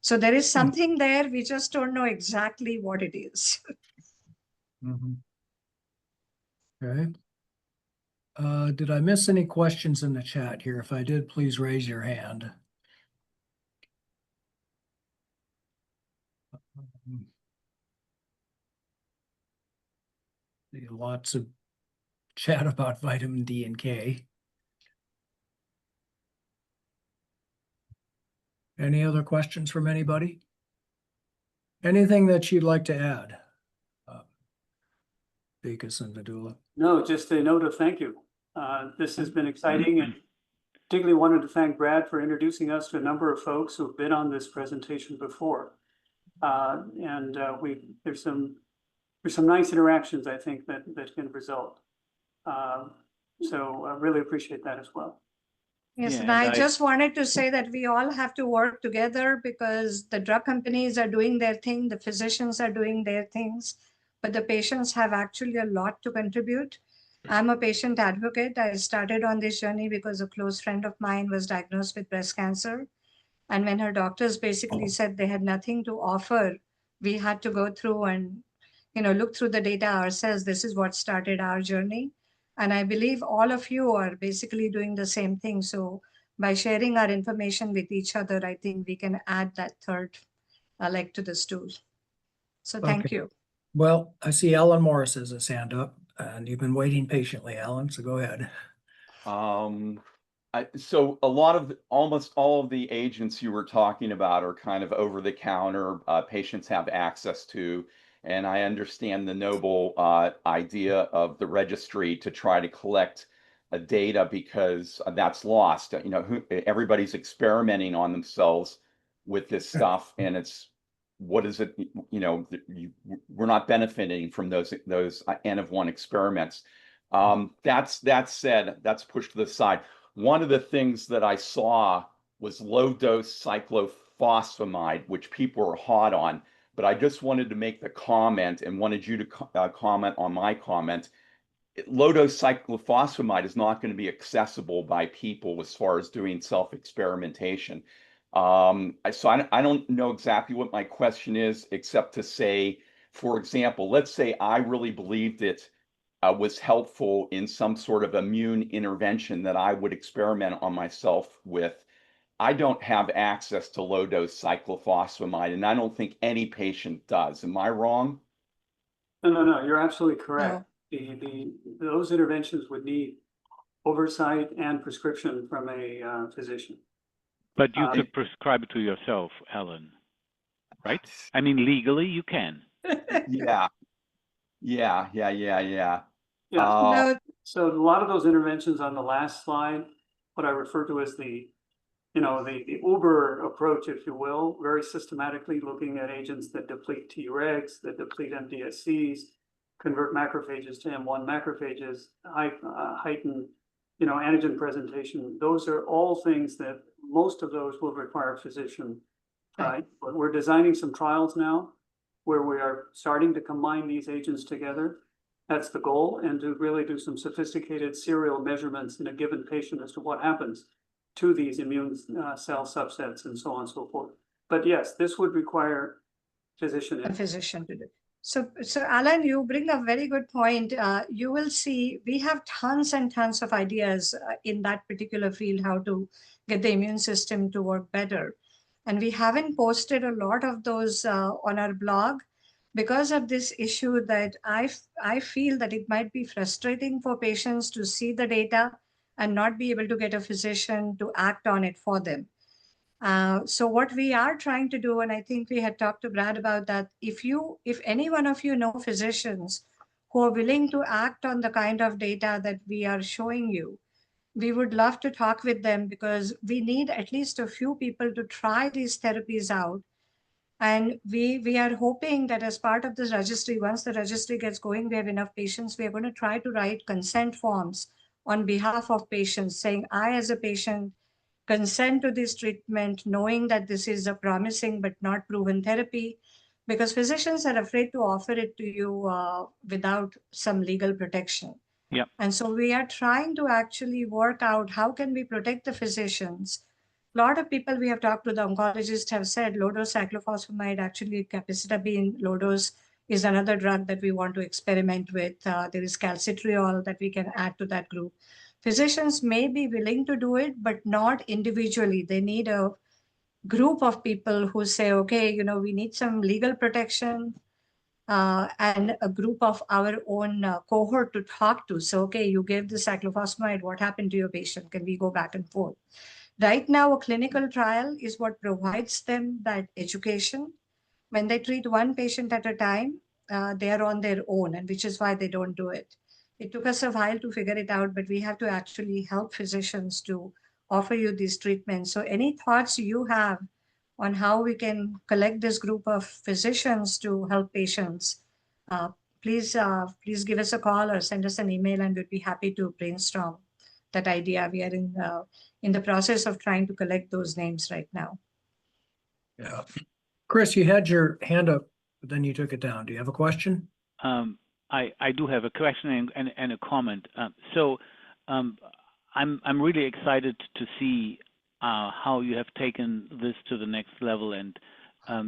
So there is something there. We just don't know exactly what it is. Okay. Did I miss any questions in the chat here? If I did, please raise your hand. Lots of chat about vitamin D and K. Any other questions from anybody? Anything that you'd like to add? Vikas and Vidula. No, just a note of thank you. This has been exciting, and particularly wanted to thank Brad for introducing us to a number of folks who've been on this presentation before. There's some nice interactions, I think, that can result. So I really appreciate that as well. Yes, Yeah, and and I I- just wanted to say that we all have to work together because the drug companies are doing their thing, the physicians are doing their things, but the patients have actually a lot to contribute. I'm a patient advocate. I started on this journey because a close friend of mine was diagnosed with breast cancer. And when her doctors basically said they had nothing to offer, we had to go through and, look through the data ourselves. This is what started our journey. And I believe all of you are basically doing the same thing. So by sharing our information with each other, I think we can add that third leg to the stool. So thank Okay. you. Well, I see Alan Morris has his hand up, and you've been waiting patiently, Alan, so go ahead. So almost all of the agents you were talking about are kind of over the counter, patients have access to, and I understand the noble idea of the registry to try to collect data because that's lost. Everybody's experimenting on themselves with this stuff, and what is it? We're not benefiting from those N of 1 experiments. That said, that's pushed to the side. One of the things that I saw was low-dose cyclophosphamide, which people were hot on, but I just wanted to make the comment and wanted you to comment on my comment. Low-dose cyclophosphamide is not going to be accessible by people as far as doing self-experimentation. So I don't know exactly what my question is, except to say, for example, let's say I really believed it was helpful in some sort of immune intervention that I would experiment on myself with. I don't have access to low-dose cyclophosphamide, and I don't think any patient does. Am I wrong? No, you're absolutely correct. Those interventions would need oversight and prescription from a physician. But you could prescribe it to yourself, Alan, right? I mean, legally you can. Yeah. Yeah. So a lot of those interventions on the last slide, what I refer to as the Uber approach, if you will, very systematically looking at agents that deplete Tregs, that deplete MDSCs, convert macrophages to M1 macrophages, heighten, antigen presentation. Those are all things that most of those will require a physician. Right. But we're designing some trials now where we are starting to combine these agents together. That's the goal, and to really do some sophisticated serial measurements in a given patient as to what happens to these immune cell subsets and so on and so forth. But yes, this would require physician A physician to do. So Alan, you bring a very good point. You will see we have tons and tons of ideas in that particular field, how to get the immune system to work better. And we haven't posted a lot of those on our blog because of this issue that I feel that it might be frustrating for patients to see the data and not be able to get a physician to act on it for them. So what we are trying to do, and I think we had talked to Brad about that, if any one of you know physicians who are willing to act on the kind of data that we are showing you, we would love to talk with them because we need at least a few people to try these therapies out. And we are hoping that as part of this registry, once the registry gets going, we have enough patients, we are going to try to write consent forms on behalf of patients saying, I as a patient consent to this treatment, knowing that this is a promising but not proven therapy, because physicians are afraid to offer it to you without some legal protection. Yeah. And so we are trying to actually work out how can we protect the physicians. A lot of people we have talked to, the oncologists have said low-dose cyclophosphamide, actually capecitabine low-dose is another drug that we want to experiment with. There is calcitriol that we can add to that group. Physicians may be willing to do it, but not individually. They need a group of people who say, okay, we need some legal protection and a group of our own cohort to talk to. So, okay, you gave the cyclophosphamide, what happened to your patient? Can we go back and forth? Right now, a clinical trial is what provides them that education. When they treat one patient at a time, they are on their own, and which is why they don't do it. It took us a while to figure it out, but we have to actually help physicians to offer you these treatments. So any thoughts you have on how we can collect this group of physicians to help patients, uh, please give us a call or send us an email, and we'd be happy to brainstorm that idea. We are in the process of trying to collect those names right now. Yeah. Chris, you had your hand up, but then you took it down. Do you have a question? I do have a question and a comment. I'm really excited to see how you have taken this to the next level, and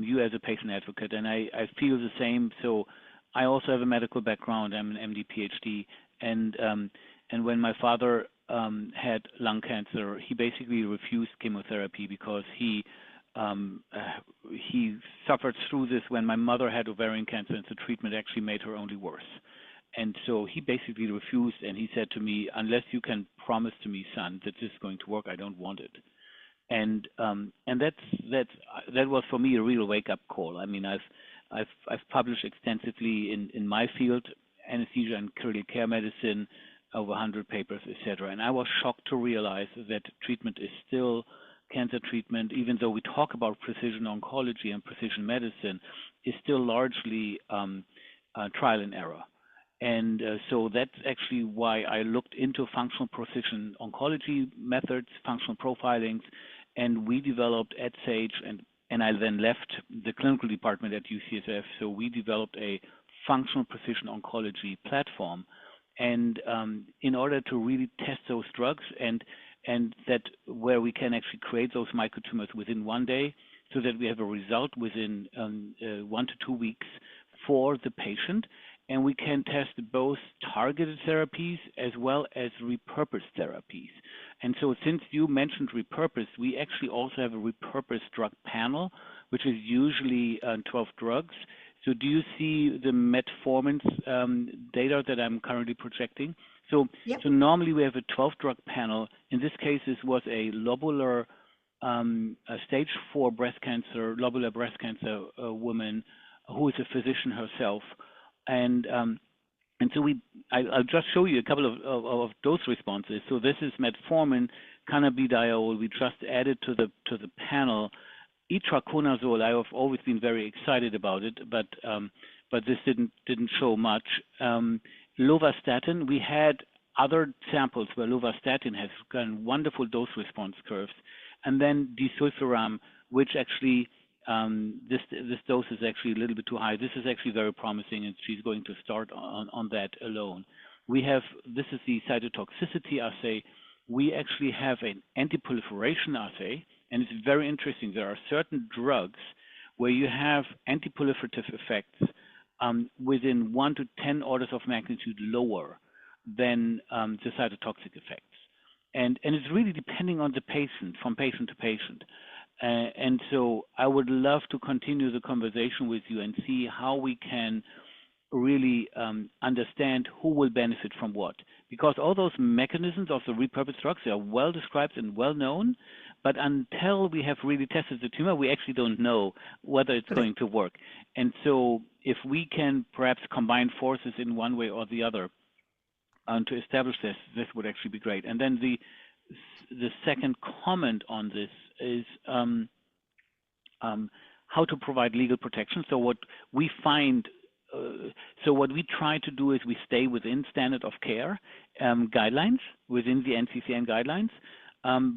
you as a patient advocate, and I feel the same. So I also have a medical background. I'm an MD PhD, and when my father had lung cancer, he basically refused chemotherapy because he suffered through this when my mother had ovarian cancer, and the treatment actually made her only worse. And so he basically refused, and he said to me, unless you can promise to me, son, that this is going to work, I don't want it. And that was for me a real wake-up call. I mean, I've published extensively in my field, anesthesia and critical care medicine, over 100 papers, etc. And I was shocked to realize that treatment is still cancer treatment, even though we talk about precision oncology and precision medicine, is still largely trial and error. And so that's actually why I looked into functional precision oncology methods, functional profilings, and we developed at Sage, and I then left the clinical department at UCSF. So we developed a functional precision oncology platform, and in order to really test those drugs and that where we can actually create those microtumors within one day, so that we have a result within 1 to 2 weeks for the patient, and we can test both targeted therapies as well as repurposed therapies. And so since you mentioned repurposed, we actually also have a repurposed drug panel, which is usually 12 drugs. So do you see the metformin data that I'm currently projecting? So, Yep. So normally we have a 12 drug panel. In this case, this was a lobular stage 4 breast cancer, lobular breast cancer woman who is a physician herself. And so I'll just show you a couple of dose responses. So this is metformin, cannabidiol. We just added to the panel itraconazole. I have always been very excited about it, but this didn't show much. Lovastatin, we had other samples where lovastatin has gotten wonderful dose response curves, and then disulfiram, which actually this dose is actually a little bit too high. This is actually very promising, and she's going to start on that alone. This is the cytotoxicity assay. We actually have an anti-proliferation assay, and it's very interesting. There are certain drugs where you have anti-proliferative effects within 1 to 10 orders of magnitude lower than the cytotoxic effects. And it's really depending on the patient, from patient to patient. And so I would love to continue the conversation with you and see how we can really understand who will benefit from what. Because all those mechanisms of the repurposed drugs, they are well described and well known, but until we have really tested the tumor, we actually don't know whether it's going to work. And so if we can perhaps combine forces in one way or the other to establish this would actually be great. And then the second comment on this is how to provide legal protection. So what we find, so what we try to do is we stay within standard of care guidelines, within the NCCN guidelines.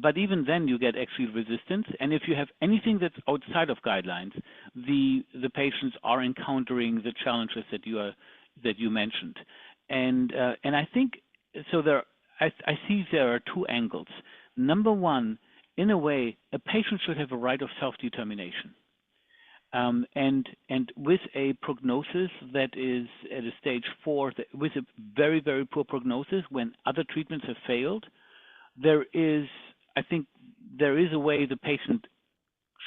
But even then you get actually resistance. And if you have anything that's outside of guidelines, the patients are encountering the challenges that you mentioned. And I think, so I see there are two angles. Number one, in a way, a patient should have a right of self-determination. And with a prognosis that is at a stage 4, with a very, very poor prognosis, when other treatments have failed, I think there is a way the patient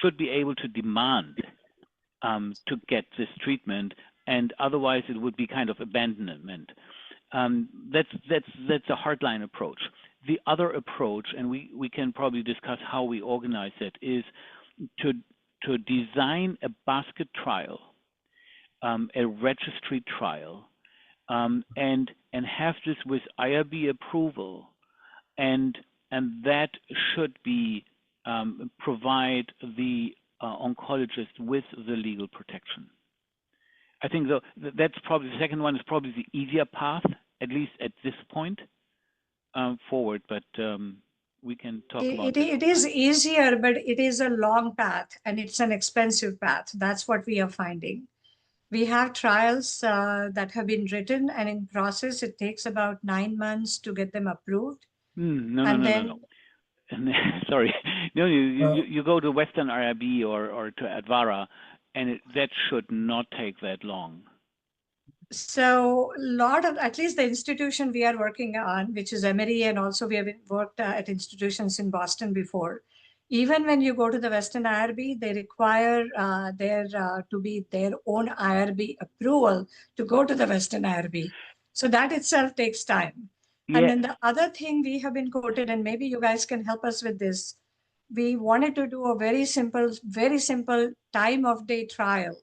should be able to demand to get this treatment, and otherwise it would be kind of abandonment. That's a hardline approach. The other approach, and we can probably discuss how we organize it, is to design a basket trial, a registry trial, and have this with IRB approval, and that should be provide the oncologist with the legal protection. I think that's probably the second one is probably the easier path, at least at this point forward. But we can talk about it is easier, but it is a long path and it's an expensive path. That's what we are finding. We have trials that have been written and in process. It takes about 9 months to get them approved. No. Sorry, no. You go to Western IRB or to Advara, and that should not take that long. So a lot of, at least the institution we are working on, which is Emory, and also we have worked at institutions in Boston before. Even when you go to the Western IRB, they require there to be their own IRB approval to go to the Western IRB. So that itself takes time. Yeah. And then the other thing we have been quoted, and maybe you guys can help us with this, we wanted to do a very simple time of day trial,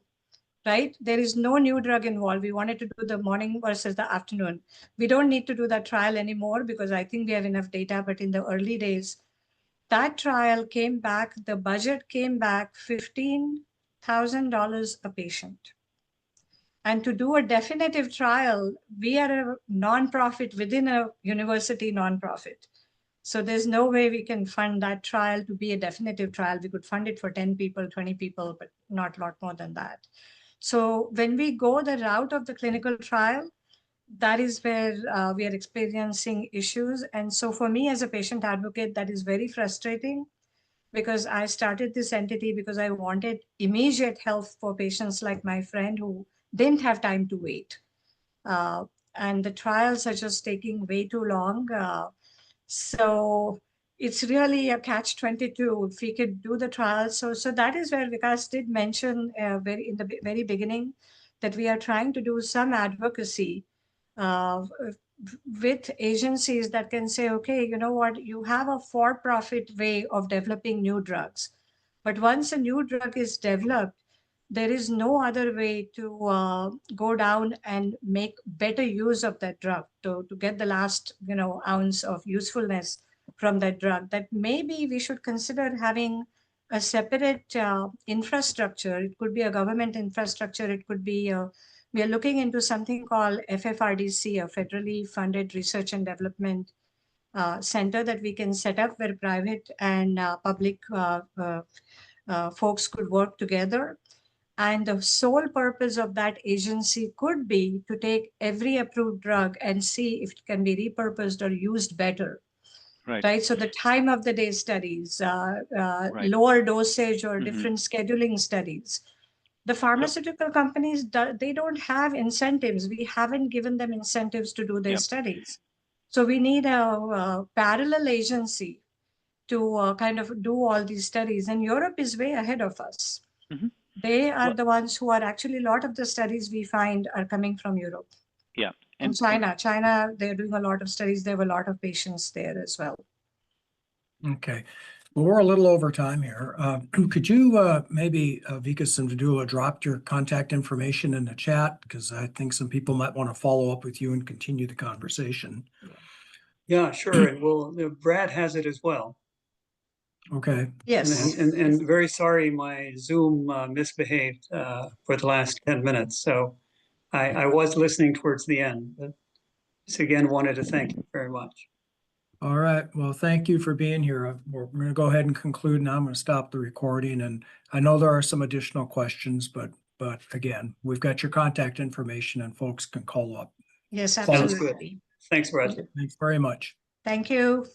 right? There is no new drug involved. We wanted to do the morning versus the afternoon. We don't need to do that trial anymore because I think we have enough data, but in the early days, that trial came back, the budget came back $15,000 a patient. And to do a definitive trial, we are a nonprofit within a university nonprofit. So there's no way we can fund that trial to be a definitive trial. We could fund it for 10 people, 20 people, but not a lot more than that. So when we go the route of the clinical trial, that is where we are experiencing issues. And so for me as a patient advocate, that is very frustrating because I started this entity because I wanted immediate help for patients like my friend who didn't have time to wait. And the trials are just taking way too long. So it's really a catch-22 if we could do the trials. So that is where Vikas did mention in the very beginning that we are trying to do some advocacy with agencies that can say, okay, you know what, you have a for-profit way of developing new drugs. But once a new drug is developed, there is no other way to go down and make better use of that drug to get the last ounce of usefulness from that drug. That maybe we should consider having a separate infrastructure. It could be a government infrastructure. It could be we are looking into something called FFRDC, a federally funded research and development center that we can set up where private and public folks could work together. And the sole purpose of that agency could be to take every approved drug and see if it can be repurposed or used better. Right. So the time of the day studies, lower dosage or different scheduling studies. The pharmaceutical companies, they don't have incentives. We haven't given them incentives to do their studies. So we need a parallel agency to kind of do all these studies. And Europe is way ahead of us. They are the ones who are actually, a lot of the studies we find are coming from Europe. Yeah. And China, they're doing a lot of studies. There were a lot of patients there as well. Okay. Well, we're a little over time here. Could you maybe, Vikas and Vidula, drop your contact information in the chat? Because I think some people might want to follow up with you and continue the conversation. Yeah, sure. And Brad has it as well. Okay. Yes. And very sorry, my Zoom misbehaved for the last 10 minutes. So I was listening towards the end. But just again, wanted to thank you very much. All right. Well, thank you for being here. We're going to go ahead and conclude now. I'm going to stop the recording. And I know there are some additional questions, but again, we've got your contact information and folks can call up. Yes, Sounds absolutely. good. Thanks, Brad. Thanks very much. Thank you.